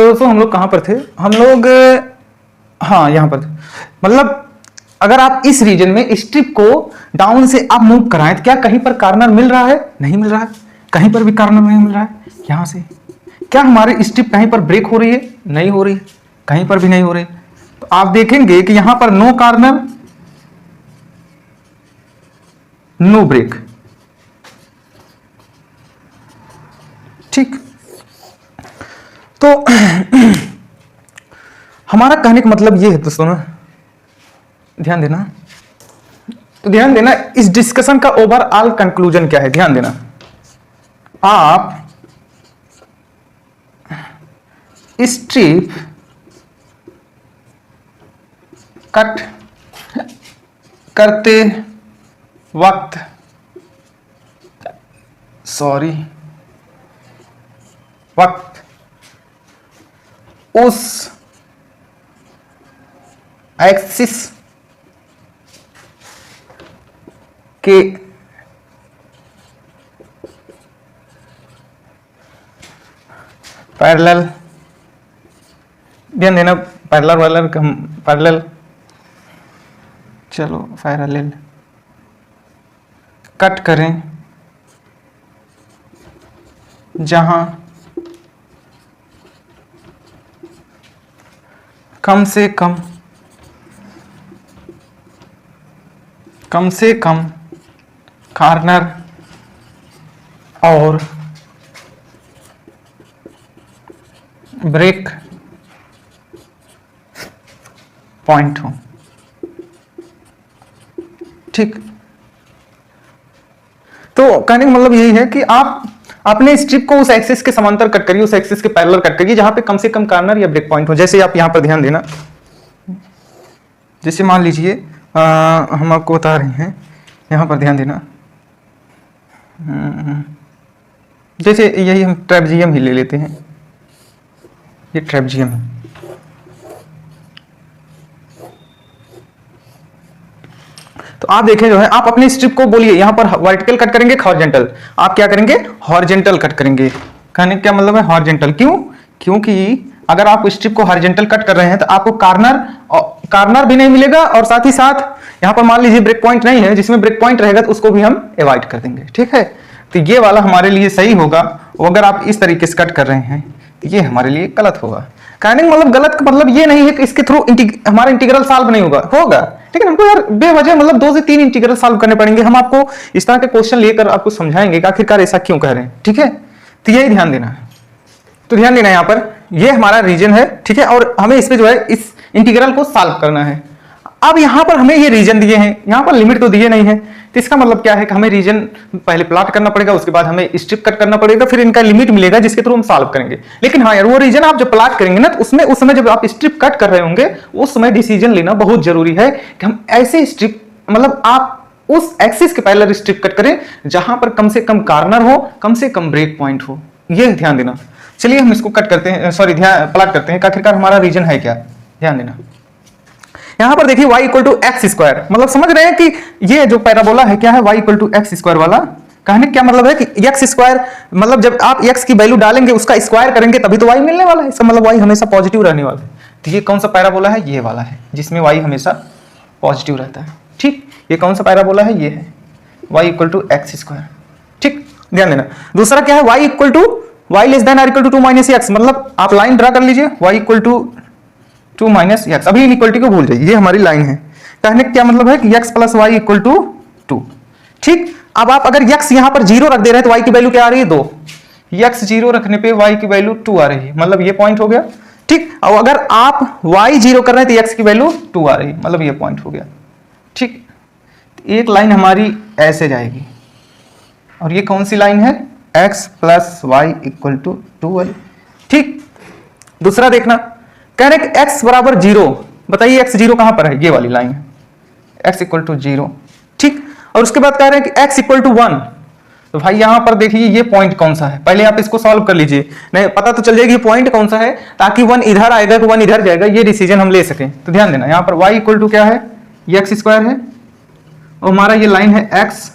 तो दोस्तों हम लोग कहाँ पर थे, हम लोग हाँ यहाँ पर थे। मतलब अगर आप इस रीजन में स्ट्रिप को डाउन से अप मूव कराएं तो क्या कहीं पर कॉर्नर मिल रहा है? नहीं मिल रहा है, कहीं पर भी कॉर्नर नहीं मिल रहा है। यहाँ से क्या हमारी स्ट्रिप कहीं पर ब्रेक हो रही है? नहीं हो रही है, कहीं पर भी नहीं हो रही। तो आप देखेंगे कि यहां पर नो कॉर्नर नो ब्रेक। ठीक, तो हमारा कहने का मतलब ये है दोस्तों ना, ध्यान देना, तो ध्यान देना इस डिस्कशन का ओवरऑल कंक्लूजन क्या है, ध्यान देना। आप स्ट्रिप कट करते वक्त उस एक्सिस के पैरेलल, ध्यान देना, पैरेलल चलो पैरेलल कट करें जहां कम से कम कॉर्नर और ब्रेक पॉइंट हो। ठीक, तो कहने का मतलब यही है कि आप अपने स्ट्रिप को उस एक्सिस के समांतर कट करिए, उस एक्सिस के पैरेलल कट करिए जहां पे कम से कम कॉर्नर या ब्रेक पॉइंट हो। जैसे आप यहां पर ध्यान देना, जैसे मान लीजिए हम आपको बता रहे हैं, यहां पर ध्यान देना, जैसे यही हम ट्रेपजियम ही ले लेते हैं, ये ट्रेपजियम है। तो आप देखें जो है, आप अपने स्ट्रिप को बोलिए यहां पर वर्टिकल कट करेंगे, हॉरिजॉन्टल, आप क्या करेंगे? हॉरिजॉन्टल कट करेंगे। कहने का क्या मतलब है? हॉरिजॉन्टल। क्यों? क्योंकि अगर आप स्ट्रिप को हॉरिजॉन्टल कट कर रहे हैं तो आपको कॉर्नर भी नहीं मिलेगा, और साथ ही साथ यहां पर मान लीजिए ब्रेक पॉइंट नहीं है, जिसमें ब्रेक पॉइंट रहेगा तो उसको भी हम अवॉइड कर देंगे। ठीक है, तो ये वाला हमारे लिए सही होगा। अगर आप इस तरीके से कट कर रहे हैं तो ये हमारे लिए गलत होगा। कहने का मतलब गलत का मतलब ये नहीं है कि इसके थ्रू हमारा इंटीग्रल सॉल्व नहीं होगा, लेकिन हमको यार बेवजह मतलब 2 से 3 इंटीग्रल सॉल्व करने पड़ेंगे। हम आपको इस तरह के क्वेश्चन लेकर आपको समझाएंगे कि आखिरकार ऐसा क्यों कह रहे हैं। ठीक है, तो यही ध्यान देना है। तो ध्यान देना, यहाँ पर ये हमारा रीजन है, ठीक है, और हमें इस पे जो है इस इंटीग्रल को सॉल्व करना है। अब यहाँ पर हमें ये रीजन दिए हैं, यहाँ पर लिमिट तो दिए नहीं है, तो इसका मतलब क्या है कि हमें रीजन पहले प्लॉट करना पड़ेगा, उसके बाद हमें स्ट्रिप कट करना पड़ेगा, फिर इनका लिमिट मिलेगा जिसके थ्रू हम सॉल्व करेंगे। लेकिन हाँ यार, वो रीजन आप जब प्लॉट करेंगे ना, तो उसमें उस समय जब आप स्ट्रिप कट कर रहे होंगे, उस समय डिसीजन लेना बहुत जरूरी है कि हम ऐसे स्ट्रिप, मतलब आप उस एक्सिस के पैरेलल स्ट्रिप कट करें जहां पर कम से कम कॉर्नर हो, कम से कम ब्रेक पॉइंट हो। ये ध्यान देना। चलिए हम इसको कट करते हैं, सॉरी प्लॉट करते हैं कि आखिरकार हमारा रीजन है क्या। ध्यान देना, यहां पर देखिए y equal to x square, मतलब समझ रहे हैं कि ये जो पैराबोला है क्या है, y equal to x square वाला। कहने क्या मतलब है कि एक्स स्क्वायर मतलब जब आप x की वैल्यू डालेंगे उसका स्क्वायर करेंगे तभी तो y मिलने वाला है, इसका मतलब y हमेशा पॉजिटिव रहने वाला है। तो ये कौन सा पैराबोला है? ये वाला है जिसमें y हमेशा पॉजिटिव रहता है। ठीक, ये कौन सा पैराबोला है? ये है y equal to x square. ठीक, ध्यान देना। दूसरा क्या है? y equal to y less than or equal to 2 minus x, मतलब आप लाइन ड्रा कर लीजिए, y equal to 2 minus x. अभी इनइक्वालिटी को भूल जाइए, ये हमारी लाइन है। कहने का क्या मतलब है कि x plus y equal to 2। ठीक, अब आप अगर x यहां पर 0 रख दे रहे हैं तो y की वैल्यू क्या आ रही है? 2। x 0 रखने पे y की वैल्यू 2 आ रही है, मतलब ये पॉइंट हो गया। ठीक, और अगर आप y 0 कर रहे हैं तो x की वैल्यू 2 आ रही है, मतलब ये पॉइंट हो गया। ठीक, एक लाइन हमारी ऐसे जाएगी, और ये कौन सी लाइन है? x plus y equal to 2 वाली। ठीक, दूसरा देखना, कह रहे हैं x बराबर 0, बताइए x 0 कहां पर है? ये वाली लाइन है, x इक्वल टू 0। ठीक, और उसके बाद कह रहे हैं कि x इक्वल टू 1, तो भाई यहां पर देखिए ये पॉइंट कौन सा है, पहले आप इसको सॉल्व कर लीजिए, नहीं पता तो चल जाएगी ये पॉइंट कौन सा है, ताकि 1 इधर आएगा तो 1 इधर जाएगा, ये डिसीजन हम ले सकें। तो ध्यान देना, यहां पर y इक्वल टू क्या है? ये एक्स स्क्वायर है, और हमारा ये लाइन है x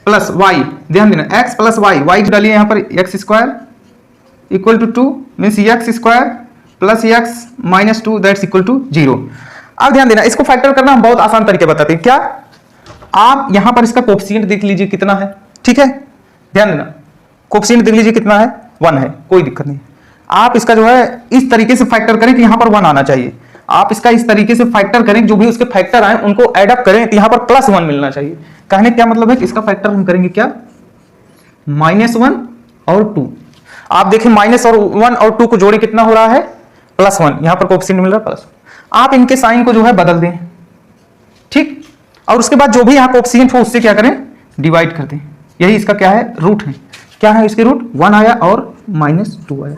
प्लस वाई। ध्यान देना, x प्लस वाई, वाई डालिए यहां पर x square equal to 2 means x square plus x minus 2 that's equal to 0। अब ध्यान देना, इसको फैक्टर करना हम बहुत आसान तरीके बताते हैं। क्या आप यहां पर इसका कोफिशिएंट देख लीजिए कितना है, ठीक है, ध्यान देना कोफिशिएंट देख लीजिए कितना है, 1 है, कोई दिक्कत नहीं। आप इसका जो है इस तरीके से फैक्टर करें कि यहां पर 1 आना चाहिए। आप इसका इस तरीके से फैक्टर करें, जो भी उसके फैक्टर आए उनको एड अप करें तो यहां पर +1 मिलना चाहिए। कहने क्या मतलब है कि इसका फैक्टर हम करेंगे क्या, -1 और 2। आप देखें -1 और 2 को जोड़े कितना हो रहा है, +1। यहां पर कोफिशिएंट मिल रहा है +1। आप इनके साइन को जो है बदल दें, ठीक, और उसके बाद जो भी यहां कोफिशिएंट हो उससे क्या करें, डिवाइड कर दें। यही इसका क्या है, रूट है। क्या है इसके रूट, 1 आया और -2 आया,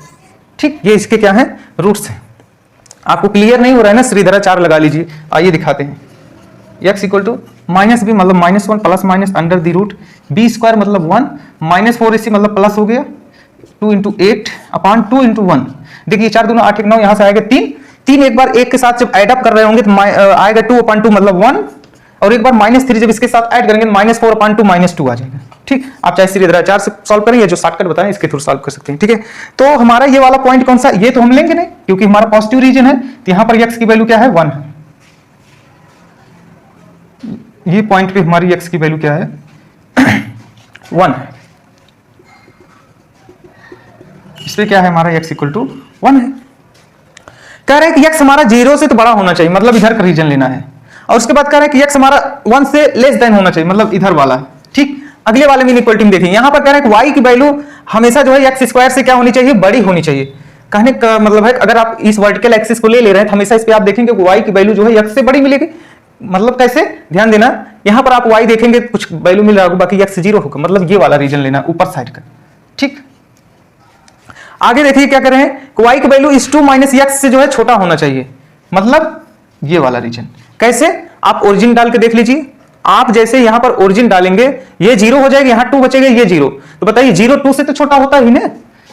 ठीक, ये इसके क्या है, रूट्स हैं। आपको क्लियर नहीं हो रहा है ना, श्रीधराचार्य लगा लीजिए। आइए दिखाते हैं। x equal to minus b मतलब -1 plus minus under the root b square मतलब 1 -4 इसी मतलब प्लस हो गया 2 × 8 अपॉन 2 × 1। देखिए 4 दूना 8 1 9, यहां से आएगा 3 एक बार एक के साथ जब ऐड अप कर रहे होंगे तो आएगा 2/2 मतलब 1, और एक बार -3 जब इसके साथ ऐड करेंगे -4/2 -2 आ जाएगा, ठीक। आप चाहे श्रीधराचार्य से सॉल्व करें या जो शॉर्टकट बताएं इसके थ्रू सॉल्व कर सकते हैं, ठीक है। तो हमारा ये वाला पॉइंट कौन सा, ये तो हम लेंगे नहीं क्योंकि हमारा पॉजिटिव रीजन है, तो यहां पर x की वैल्यू क्या है, 1 है। ये पॉइंट पे हमारी x की वैल्यू क्या है, 1 है। इस पे क्या है हमारा x इक्वल टू 1 है। कह रहे हैं कि x हमारा 0 से तो बड़ा होना चाहिए, मतलब इधर का रीजन लेना है, और उसके बाद कह रहे हैं कि x हमारा 1 से लेस देन होना चाहिए, मतलब इधर वाला, ठीक। अगले वाले में इनइक्वालिटी में देखेंगे, यहां पर कह रहे हैं कि y की वैल्यू हमेशा जो है x स्क्वायर से क्या होनी चाहिए, बड़ी होनी चाहिए। कहने का मतलब है अगर आप इस वर्टिकल एक्सिस को ले रहे हैं तो हमेशा इस पे आप देखेंगे कि y की वैल्यू जो है x से बड़ी मिलेगी। मतलब कैसे, ध्यान देना, यहां पर आप y देखेंगे कुछ वैल्यू मिल रहा होगा, बाकी x 0 होगा, मतलब ये वाला रीजन लेना ऊपर साइड का, ठीक। आगे देखिए क्या कर रहे हैं, y की वैल्यू इस 2 - x से जो है छोटा होना चाहिए, मतलब ये वाला रीजन। कैसे, आप ओरिजिन डाल के देख लीजिए। आप जैसे यहां पर ओरिजिन डालेंगे ये 0 हो जाएगा, यहां 2 बचेगा, ये 0, तो बताइए 0 2 से तो छोटा होता ही ना।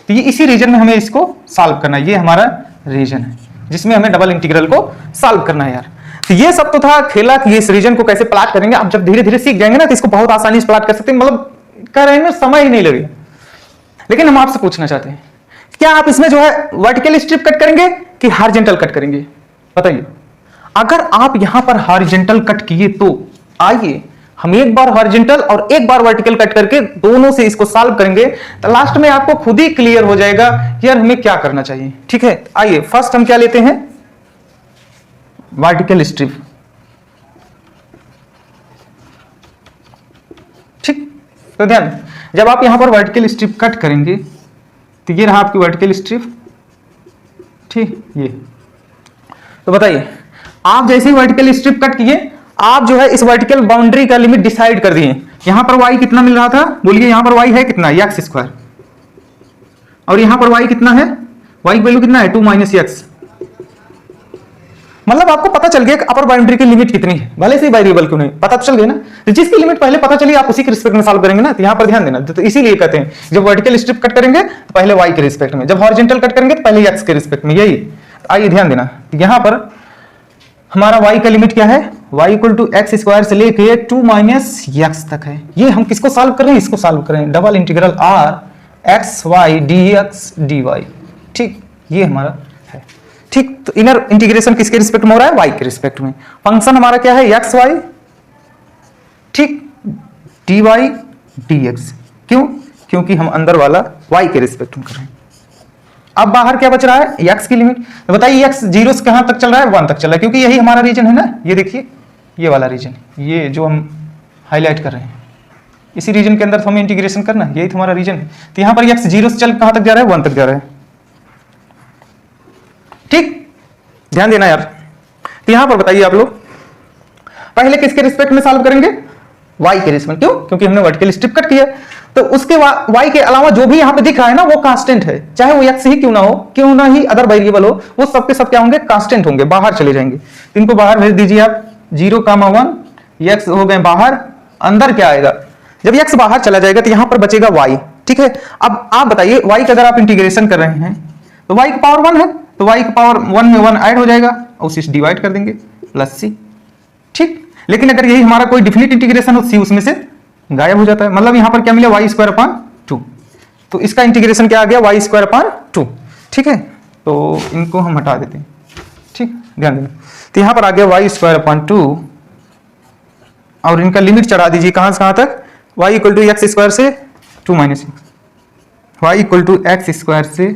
तो ये इसी रीजन में हमें इसको सॉल्व करना है, ये हमारा रीजन है जिसमें हमें डबल इंटीग्रल को सॉल्व करना है यार। तो ये सब तो था खेला कि इस रीजन को कैसे प्लॉट करेंगे। आप जब धीरे धीरे सीख जाएंगे ना तो इसको बहुत आसानी से प्लॉट कर सकते हैं, मतलब कह रहे हैं ना समय ही नहीं लगेगा। लेकिन हम आपसे पूछना चाहते हैं, क्या आप इसमें जो है वर्टिकल स्ट्रिप कट करेंगे कि हॉरिजॉन्टल कट करेंगे, बताइए। अगर आप यहां पर हॉरिजॉन्टल कट किए तो आइए हम एक बार हॉरिजॉन्टल और एक बार वर्टिकल कट करके दोनों से इसको सॉल्व करेंगे, तो लास्ट में आपको खुद ही क्लियर हो जाएगा कि यार हमें क्या करना चाहिए, ठीक है। आइए फर्स्ट हम क्या लेते हैं, वर्टिकल स्ट्रिप, ठीक। तो ध्यान, जब आप यहां पर वर्टिकल स्ट्रिप कट करेंगे तो ये रहा आपकी वर्टिकल स्ट्रिप, ठीक। ये तो बताइए, आप जैसे ही वर्टिकल स्ट्रिप कट किए, आप जो है इस वर्टिकल बाउंड्री का लिमिट डिसाइड कर दिए। यहां पर y कितना मिल रहा था, बोलिए, यहां पर y है कितना, x स्क्वायर, और यहां पर y कितना है, y की वैल्यू कितना है 2 - x। मतलब आपको पता चल गया कि अपर बाउंड्री की लिमिट कितनी है, भले से वेरिएबल क्यों नहीं, पता तो चल गया ना। तो जिसकी लिमिट पहले पता चली आप उसी के रिस्पेक्ट में सॉल्व करेंगे ना। तो यहां पर ध्यान देना, तो इसीलिए कहते हैं जब वर्टिकल स्ट्रिप कट करेंगे तो पहले y के रिस्पेक्ट में, जब हॉरिजॉन्टल कट करेंगे तो पहले x के रिस्पेक्ट में, यही। आइए ध्यान देना, यहां पर हमारा y का लिमिट क्या है, y equal to x square से लेके 2 - x तक है। ये हम किसको सॉल्व कर रहे हैं, इसको सॉल्व कर रहे हैं, double integral r x y dx dy, ठीक। ये हमारा है, ठीक। तो इनर इंटीग्रेशन किसके रिस्पेक्ट में हो रहा है, y के रिस्पेक्ट में। फंक्शन हमारा क्या है, x y, ठीक, dy dx। क्यों, क्योंकि हम अंदर वाला y के रिस्पेक्ट में कर रहे हैं। अब बाहर क्या बच रहा है, x की लिमिट। तो बताइए x 0 से कहां तक चल रहा है, 1 तक चल रहा है, क्योंकि यही हमारा रीजन है ना। ये देखिए ये वाला रीजन, ये जो हम हाईलाइट कर रहे हैं, इसी रीजन के अंदर तो हमें इंटीग्रेशन करना है, यही तो हमारा रीजन है। तो यहां पर x 0 से चल कहां तक जा रहा है, 1 तक जा रहा है, ठीक। ध्यान देना यार। तो यहां पर बताइए आप लोग पहले किसके रिस्पेक्ट में सॉल्व करेंगे, y के रिस्पेक्ट। क्यों, क्योंकि हमने वर्टिकल स्ट्रिप कट किया, तो उसके y के अलावा जो भी यहां पे दिख रहा है ना वो कांस्टेंट है, चाहे वो x ही क्यों ना हो, क्यों ना ही अदर वेरिएबल हो, वो सबके सब क्या होंगे, कांस्टेंट होंगे, बाहर चले जाएंगे। तो इनको बाहर भेज दीजिए आप, 0, 1 x हो गए बाहर, अंदर क्या आएगा, जब x बाहर चला जाएगा तो यहां पर बचेगा y, ठीक है। अब आप बताइए y का अगर आप इंटीग्रेशन कर रहे हैं तो y की पावर 1 है, तो y की पावर 1 में 1 ऐड हो जाएगा और उसे डिवाइड कर देंगे +c, ठीक। लेकिन अगर यही हमारा कोई डिफिनिट इंटीग्रेशन हो, c उसमें से गायब हो जाता है, मतलब यहां पर क्या मिला, y² / 2। तो इसका इंटीग्रेशन क्या आ गया, y² / 2, ठीक है। तो इनको हम हटा देते हैं, ठीक, ध्यान देना। तो यहाँ पर आ गया वाई स्क्वायर अपॉन 2 और इनका लिमिट चढ़ा दीजिए कहाँ से कहाँ तक, y equal to x square से 2 minus x, y equal to x square से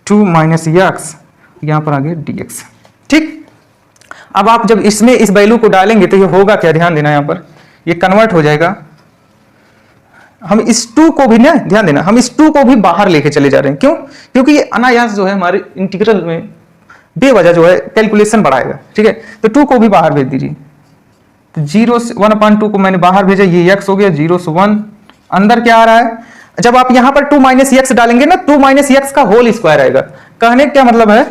2 माइनस एक्स, यहाँ पर आ गया dx, ठीक। अब आप जब इसमें इस वैल्यू को डालेंगे तो ये होगा क्या, ध्यान देना, यहाँ पर ये कन्वर्ट हो जाएगा। हम इस 2 को भी ना, ध्यान देना, हम इस 2 को भी बाहर लेके चले जा रहे हैं, क्यों, क्योंकि ये अनायास जो है हमारे इंटीग्रल में बेवजह जो है कैलकुलेशन बढ़ाएगा, ठीक है। तो 2 को भी बाहर भेज दीजिए, तो 0 से 1/2 को मैंने बाहर भेजा, ये x हो गया, 0 से 1, अंदर क्या आ रहा है, जब आप यहां पर 2 माइनस एक्स डालेंगे ना, 2 माइनस एक्स का होल स्क्वायर आएगा। कहने का क्या मतलब है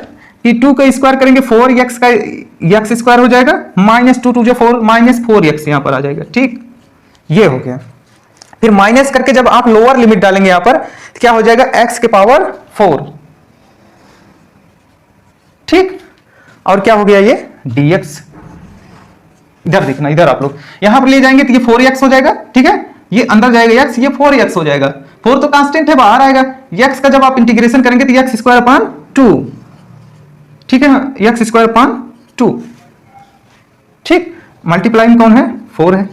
कि 2 का स्क्वायर करेंगे 4x का एक्स स्क्वायर हो जाएगा, माइनस 2 2 4 माइनस 4x यहां पर आ जाएगा, ठीक, ये हो गया। फिर माइनस करके जब आप लोअर लिमिट डालेंगे यहां पर तो क्या हो जाएगा, x के पावर 4, ठीक, और क्या हो गया ये dx। इधर देखना, इधर आप लोग यहां पर ले जाएंगे तो ये 4x हो जाएगा, ठीक है, ये अंदर जाएगा x, ये 4x हो जाएगा, 4 तो कांस्टेंट है बाहर आएगा, x का जब आप इंटीग्रेशन करेंगे तो x स्क्वायर अपॉन 2, ठीक है, x स्क्वायर अपॉन 2, ठीक, मल्टीप्लाइंग कौन है, 4 है।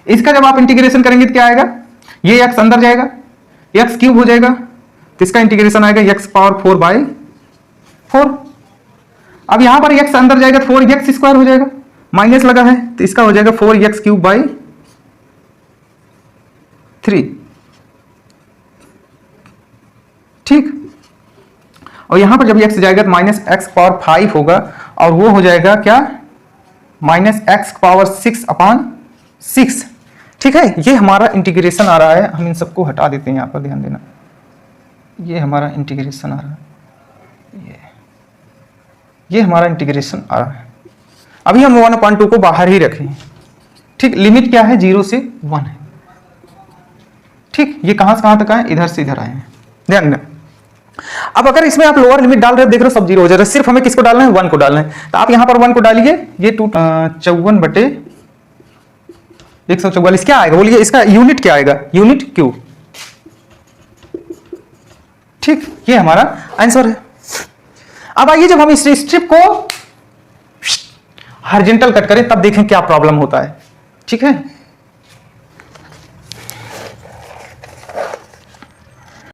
इसका जब आप इंटीग्रेशन करेंगे तो क्या आएगा, ये x अंदर जाएगा, x क्यूब हो जाएगा, तो इसका इंटीग्रेशन आएगा x पावर 4/4। अब यहां पर x अंदर जाएगा तो 4x स्क्वायर हो जाएगा, माइनस लगा है तो इसका हो जाएगा 4x क्यूब बाई 3, ठीक। और यहां पर जब x जाएगा तो माइनस एक्स पावर 5 होगा, और वो हो जाएगा क्या, माइनस एक्स पावर 6/6, ठीक है। ये हमारा इंटीग्रेशन आ रहा है, हम इन सबको हटा देते हैं, यहां पर ध्यान देना, ये हमारा इंटीग्रेशन आ रहा है, ये हमारा इंटीग्रेशन आ रहा है। अभी हम 1/2 को बाहर ही रखें, ठीक, लिमिट क्या है, 0 से 1 है, ठीक, ये कहां से कहां तक आए, इधर से इधर आए हैं, ध्यान देना। अब अगर इसमें आप लोअर लिमिट डाल रहे हो, देख रहे हो सब 0 हो जा रहा है, सिर्फ हमें किसको डालना है, 1 को डालना है, तो आप यहां पर 1 को डालिए, ये 54/144 क्या आएगा, बोलिए इसका यूनिट क्या आएगा, यूनिट क्यू, ठीक, ये हमारा आंसर है। अब आइए जब हम इस स्ट्रिप को हॉरिजॉन्टल कट करें तब देखें क्या प्रॉब्लम होता है, ठीक है।